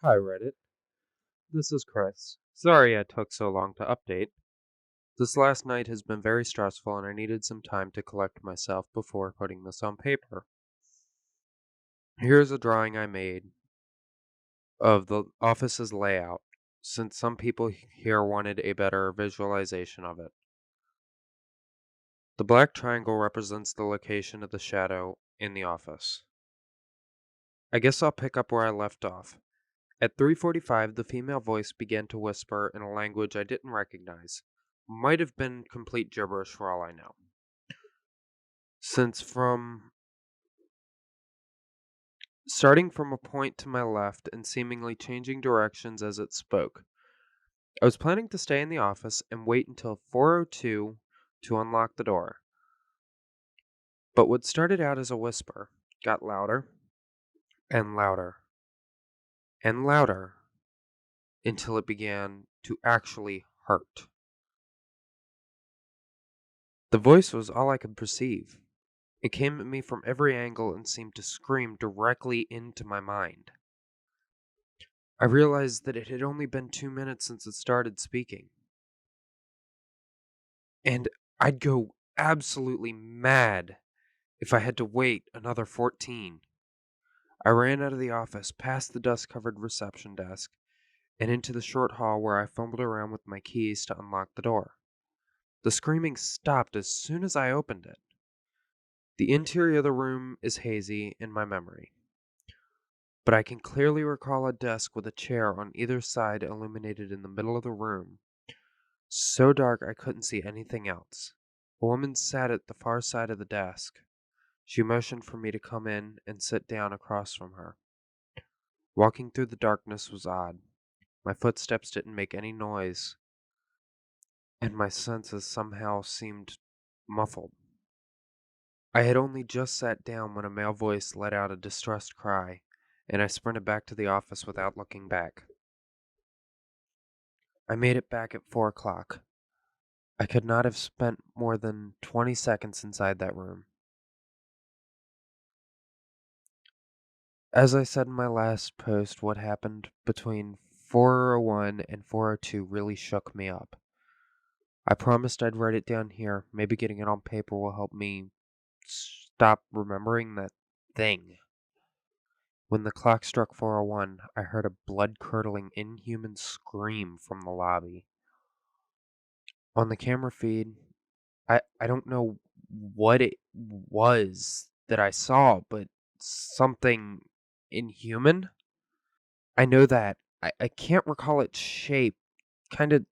Hi Reddit, this is Chris. Sorry I took so long to update. This last night has been very stressful and I needed some time to collect myself before putting this on paper. Here's a drawing I made of the office's layout, since some people here wanted a better visualization of it. The black triangle represents the location of the shadow in the office. I guess I'll pick up where I left off. At 3:45, the female voice began to whisper in a language I didn't recognize. Might have been complete gibberish for all I know. Since from starting from a point to my left and seemingly changing directions as it spoke. I was planning to stay in the office and wait until 4:02 to unlock the door. But what started out as a whisper got louder and louder and louder until it began to actually hurt. The voice was all I could perceive. It came at me from every angle and seemed to scream directly into my mind. I realized that it had only been 2 minutes since it started speaking. And I'd go absolutely mad if I had to wait another 14. I ran out of the office, past the dust-covered reception desk, and into the short hall where I fumbled around with my keys to unlock the door. The screaming stopped as soon as I opened it. The interior of the room is hazy in my memory, but I can clearly recall a desk with a chair on either side illuminated in the middle of the room, so dark I couldn't see anything else. A woman sat at the far side of the desk. She motioned for me to come in and sit down across from her. Walking through the darkness was odd. My footsteps didn't make any noise, and my senses somehow seemed muffled. I had only just sat down when a male voice let out a distressed cry, and I sprinted back to the office without looking back. I made it back at 4 o'clock. I could not have spent more than 20 seconds inside that room. As I said in my last post, what happened between 4:01 and 4:02 really shook me up. I promised I'd write it down here. Maybe getting it on paper will help me stop remembering that thing. When the clock struck 4:01, I heard a blood-curdling, inhuman scream from the lobby. On the camera feed, I don't know what it was that I saw, but something inhuman? I know that. I can't recall its shape. Kind of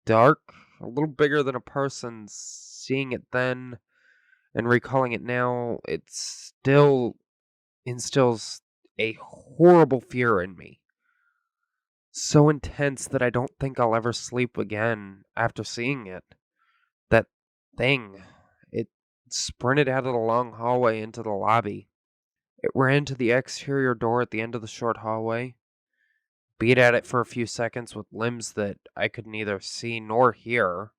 dark, a little bigger than a person. Seeing it then and recalling it now, it still instills a horrible fear in me. So intense that I don't think I'll ever sleep again after seeing it. That thing. It sprinted out of the long hallway into the lobby. It ran to the exterior door at the end of the short hallway, beat at it for a few seconds with limbs that I could neither see nor hear,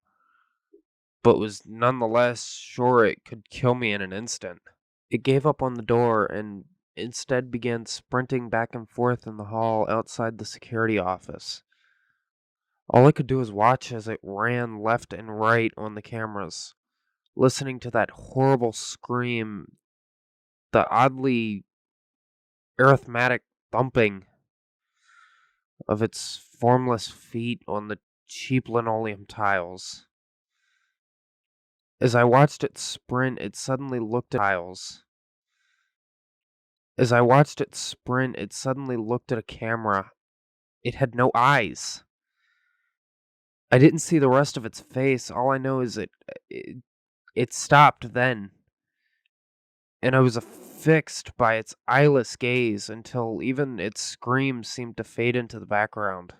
but was nonetheless sure it could kill me in an instant. It gave up on the door and instead began sprinting back and forth in the hall outside the security office. All I could do was watch as it ran left and right on the cameras, listening to that horrible scream, the oddly arithmetic thumping of its formless feet on the cheap linoleum tiles. As I watched it sprint, it suddenly looked at tiles. As I watched it sprint, it suddenly looked at a camera. It had no eyes. I didn't see the rest of its face. All I know is it stopped then, and I was affixed by its eyeless gaze until even its screams seemed to fade into the background.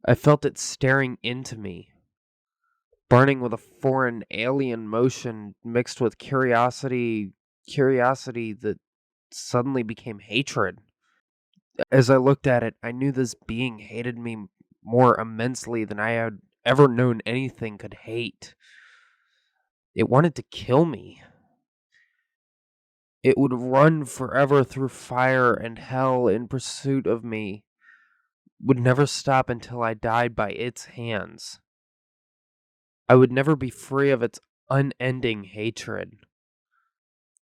I felt it staring into me, burning with a foreign alien motion mixed with curiosity that suddenly became hatred. As I looked at it, I knew this being hated me more immensely than I had ever known anything could hate. It wanted to kill me. It would run forever through fire and hell in pursuit of me, would never stop until I died by its hands. I would never be free of its unending hatred.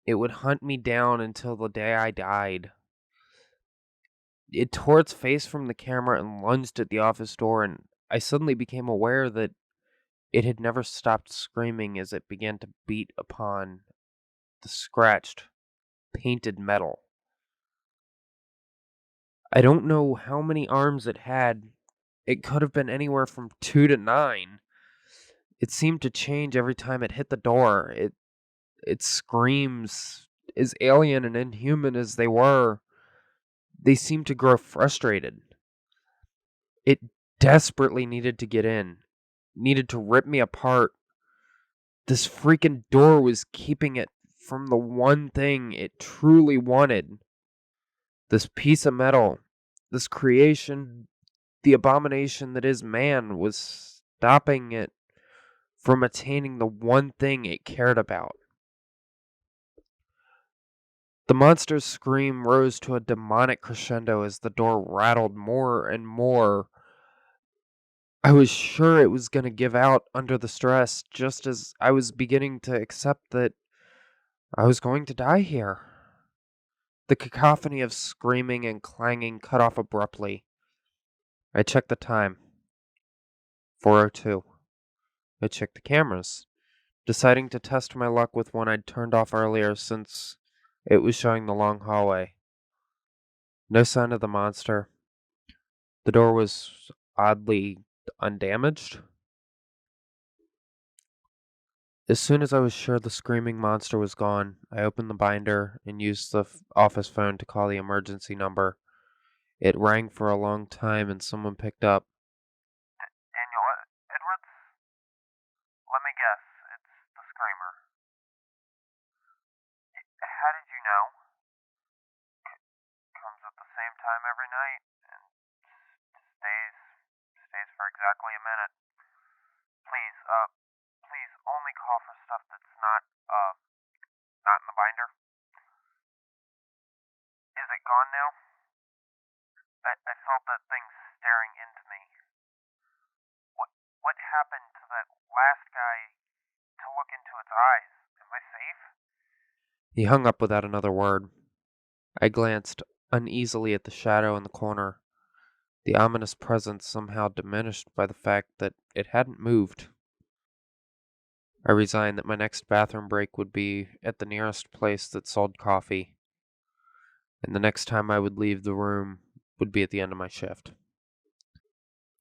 It would hunt me down until the day I died. It tore its face from the camera and lunged at the office door, and I suddenly became aware that it had never stopped screaming as it began to beat upon the scratched, painted metal. I don't know how many arms it had. It could have been anywhere from 2 to 9. It seemed to change every time it hit the door. Its screams, as alien and inhuman as they were, they seemed to grow frustrated. It desperately needed to get in, needed to rip me apart. This freaking door was keeping it from the one thing it truly wanted. This piece of metal, this creation, the abomination that is man, was stopping it from attaining the one thing it cared about. The monster's scream rose to a demonic crescendo as the door rattled more and more. I was sure it was going to give out under the stress, just as I was beginning to accept that I was going to die here. The cacophony of screaming and clanging cut off abruptly. I checked the time. 4:02. I checked the cameras, deciding to test my luck with one I'd turned off earlier since it was showing the long hallway. No sign of the monster. The door was oddly undamaged. As soon as I was sure the screaming monster was gone, I opened the binder and used the office phone to call the emergency number. It rang for a long time and someone picked up. Daniel Edwards? Let me guess, it's the screamer. How did you know? Comes at the same time every night and stays for exactly a minute. Please, please only call for stuff that's not in the binder. Is it gone now? I felt that thing staring into me. What what happened to that last guy to look into its eyes? Am I safe? He hung up without another word. I glanced uneasily at the shadow in the corner. The ominous presence somehow diminished by the fact that it hadn't moved. I resigned that my next bathroom break would be at the nearest place that sold coffee, and the next time I would leave the room would be at the end of my shift.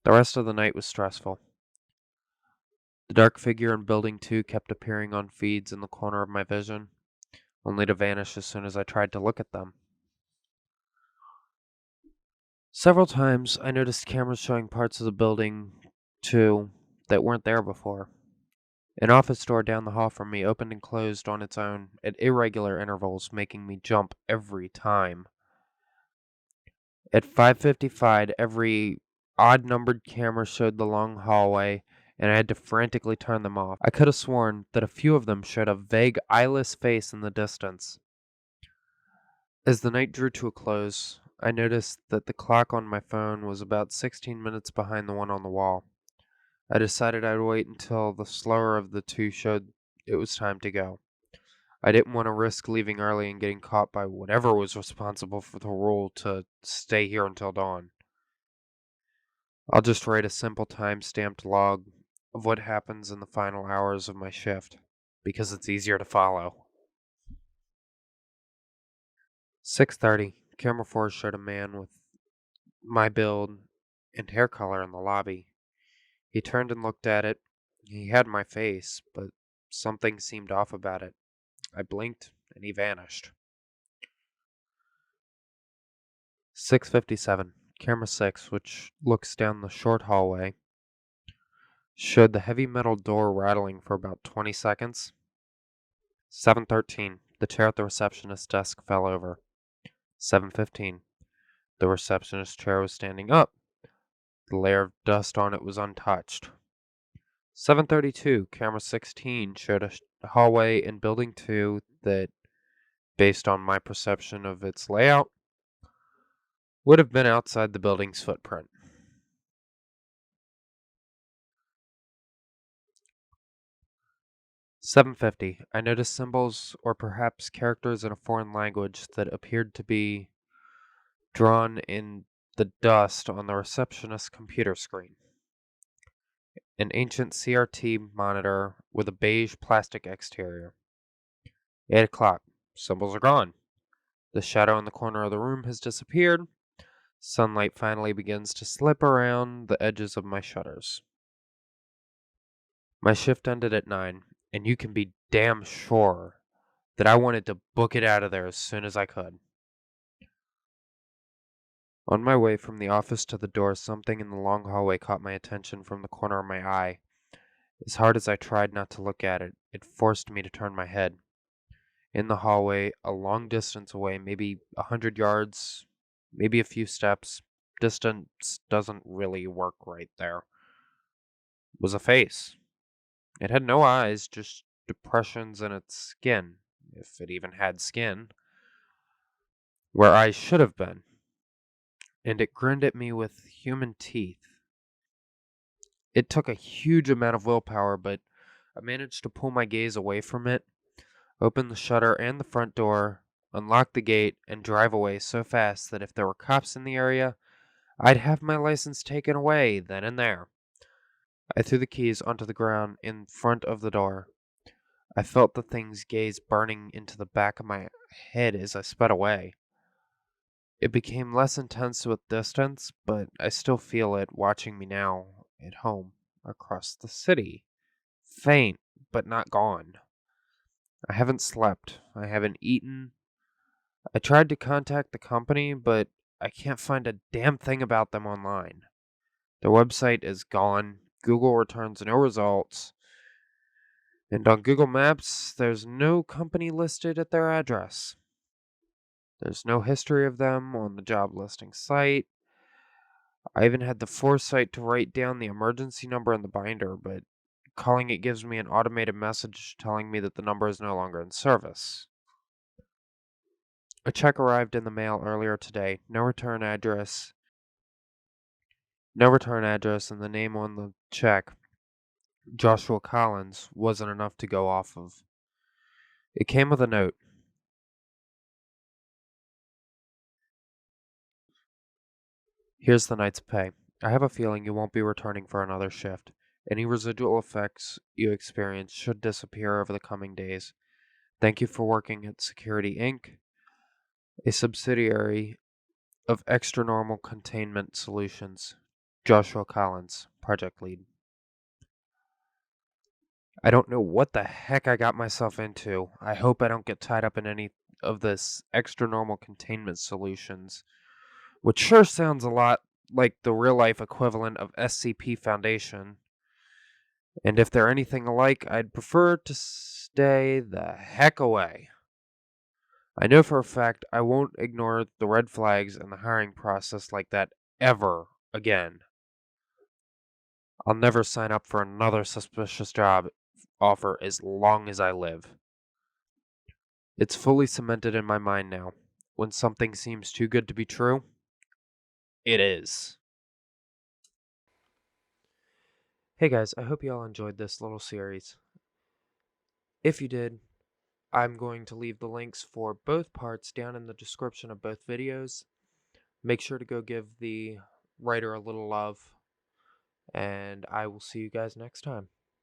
The rest of the night was stressful. The dark figure in Building 2 kept appearing on feeds in the corner of my vision, only to vanish as soon as I tried to look at them. Several times I noticed cameras showing parts of the Building 2 that weren't there before. An office door down the hall from me opened and closed on its own at irregular intervals, making me jump every time. At 5:55, every odd-numbered camera showed the long hallway, and I had to frantically turn them off. I could have sworn that a few of them showed a vague eyeless face in the distance. As the night drew to a close, I noticed that the clock on my phone was about 16 minutes behind the one on the wall. I decided I'd wait until the slower of the two showed it was time to go. I didn't want to risk leaving early and getting caught by whatever was responsible for the rule to stay here until dawn. I'll just write a simple time-stamped log of what happens in the final hours of my shift, because it's easier to follow. 6:30, camera 4 showed a man with my build and hair color in the lobby. He turned and looked at it. He had my face, but something seemed off about it. I blinked, and he vanished. 6:57. Camera 6, which looks down the short hallway, showed the heavy metal door rattling for about 20 seconds. 7:13. The chair at the receptionist's desk fell over. 7:15. The receptionist's chair was standing up. The layer of dust on it was untouched. 7:32. Camera 16 showed a hallway in Building 2 that based on my perception of its layout, would have been outside the building's footprint. "7:50. I noticed symbols or perhaps characters in a foreign language that appeared to be drawn in the dust on the receptionist's computer screen. An ancient CRT monitor with a beige plastic exterior. 8 o'clock. Symbols are gone. The shadow in the corner of the room has disappeared. Sunlight finally begins to slip around the edges of my shutters. My shift ended at 9, and you can be damn sure that I wanted to book it out of there as soon as I could. On my way from the office to the door, something in the long hallway caught my attention from the corner of my eye. As hard as I tried not to look at it, it forced me to turn my head. In the hallway, a long distance away, maybe 100 yards, maybe a few steps, distance doesn't really work right there, was a face. It had no eyes, just depressions in its skin, if it even had skin, where eyes should have been. And it grinned at me with human teeth. It took a huge amount of willpower, but I managed to pull my gaze away from it, open the shutter and the front door, unlock the gate, and drive away so fast that if there were cops in the area, I'd have my license taken away then and there. I threw the keys onto the ground in front of the door. I felt the thing's gaze burning into the back of my head as I sped away. It became less intense with distance, but I still feel it watching me now at home across the city. Faint, but not gone. I haven't slept. I haven't eaten. I tried to contact the company, but I can't find a damn thing about them online. Their website is gone. Google returns no results. And on Google Maps, there's no company listed at their address. There's no history of them on the job listing site. I even had the foresight to write down the emergency number in the binder, but calling it gives me an automated message telling me that the number is no longer in service. A check arrived in the mail earlier today. No return address, and the name on the check, Joshua Collins, wasn't enough to go off of. It came with a note. "Here's the night's pay. I have a feeling you won't be returning for another shift. Any residual effects you experience should disappear over the coming days. Thank you for working at Security Inc., a subsidiary of Extra Normal Containment Solutions. Joshua Collins, Project Lead." I don't know what the heck I got myself into. I hope I don't get tied up in any of this Extra Normal Containment Solutions, which sure sounds a lot like the real life equivalent of SCP Foundation. And if they're anything alike, I'd prefer to stay the heck away. I know for a fact I won't ignore the red flags in the hiring process like that ever again. I'll never sign up for another suspicious job offer as long as I live. It's fully cemented in my mind now. When something seems too good to be true, it is. Hey guys, I hope you all enjoyed this little series. If you did, I'm going to leave the links for both parts down in the description of both videos. Make sure to go give the writer a little love, and I will see you guys next time.